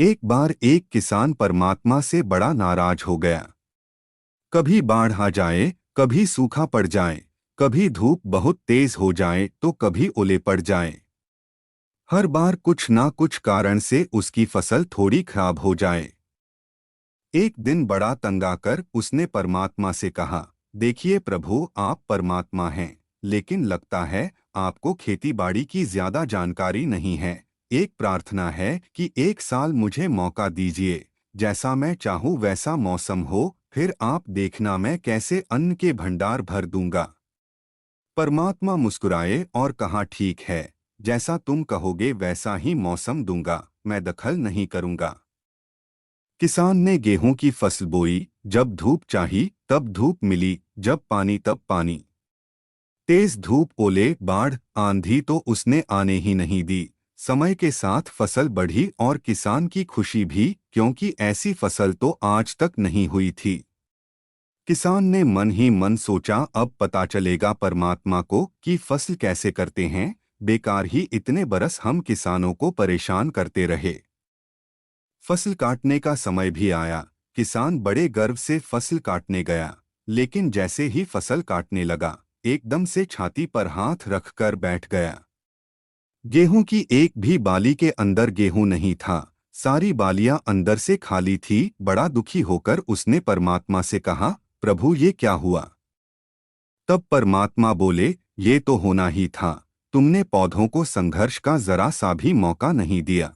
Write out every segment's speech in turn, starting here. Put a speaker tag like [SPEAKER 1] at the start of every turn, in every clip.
[SPEAKER 1] एक बार एक किसान परमात्मा से बड़ा नाराज हो गया। कभी बाढ़ आ जाए, कभी सूखा पड़ जाए, कभी धूप बहुत तेज हो जाए तो कभी ओले पड़ जाए। हर बार कुछ ना कुछ कारण से उसकी फसल थोड़ी खराब हो जाए। एक दिन बड़ा तंग आकर उसने परमात्मा से कहा, देखिए प्रभु, आप परमात्मा हैं, लेकिन लगता है आपको खेतीबाड़ी की ज्यादा जानकारी नहीं है। एक प्रार्थना है कि एक साल मुझे मौका दीजिए, जैसा मैं चाहूँ वैसा मौसम हो, फिर आप देखना मैं कैसे अन्न के भंडार भर दूंगा। परमात्मा मुस्कुराए और कहा, ठीक है, जैसा तुम कहोगे वैसा ही मौसम दूंगा, मैं दखल नहीं करूंगा। किसान ने गेहूं की फसल बोई, जब धूप चाही तब धूप मिली, जब पानी तब पानी। तेज धूप, ओले, बाढ़, आंधी तो उसने आने ही नहीं दी। समय के साथ फसल बढ़ी और किसान की खुशी भी, क्योंकि ऐसी फसल तो आज तक नहीं हुई थी। किसान ने मन ही मन सोचा, अब पता चलेगा परमात्मा को कि फसल कैसे करते हैं। बेकार ही इतने बरस हम किसानों को परेशान करते रहे। फसल काटने का समय भी आया। किसान बड़े गर्व से फसल काटने गया, लेकिन जैसे ही फसल काटने लगा, एकदम से छाती पर हाथ रखकर बैठ गया। गेहूं की एक भी बाली के अंदर गेहूं नहीं था। सारी बालियां अंदर से खाली थी। बड़ा दुखी होकर उसने परमात्मा से कहा, प्रभु ये क्या हुआ? तब परमात्मा बोले, ये तो होना ही था। तुमने पौधों को संघर्ष का जरा सा भी मौका नहीं दिया।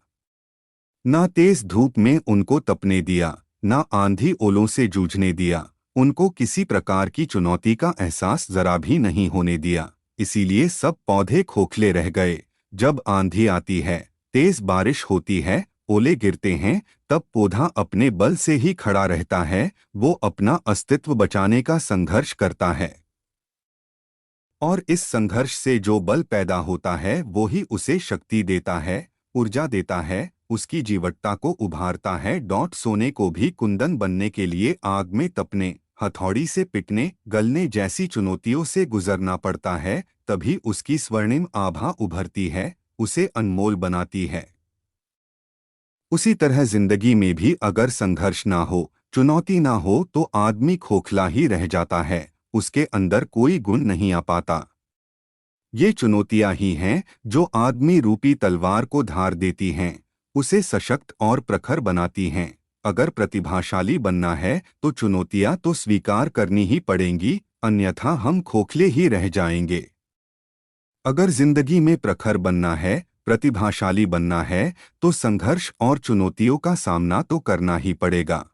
[SPEAKER 1] ना तेज धूप में उनको तपने दिया, ना आंधी ओलों से जूझने दिया। उनको किसी प्रकार की चुनौती का एहसास जरा भी नहीं होने दिया। इसीलिए सब पौधे खोखले रह गए। जब आंधी आती है, तेज बारिश होती है, ओले गिरते हैं, तब पौधा अपने बल से ही खड़ा रहता है। वो अपना अस्तित्व बचाने का संघर्ष करता है। और इस संघर्ष से जो बल पैदा होता है वो ही उसे शक्ति देता है, ऊर्जा देता है, उसकी जीवटता को उभारता है। सोने को भी कुंदन बनने के लिए आग में तपने, हथौड़ी से पिटने, गलने जैसी चुनौतियों से गुजरना पड़ता है, तभी उसकी स्वर्णिम आभा उभरती है, उसे अनमोल बनाती है। उसी तरह जिंदगी में भी अगर संघर्ष ना हो, चुनौती ना हो, तो आदमी खोखला ही रह जाता है, उसके अंदर कोई गुण नहीं आ पाता। ये चुनौतियां ही हैं जो आदमी रूपी तलवार को धार देती हैं, उसे सशक्त और प्रखर बनाती हैं। अगर प्रतिभाशाली बनना है तो चुनौतियां तो स्वीकार करनी ही पड़ेंगी, अन्यथा हम खोखले ही रह जाएंगे। अगर जिंदगी में प्रखर बनना है, प्रतिभाशाली बनना है, तो संघर्ष और चुनौतियों का सामना तो करना ही पड़ेगा।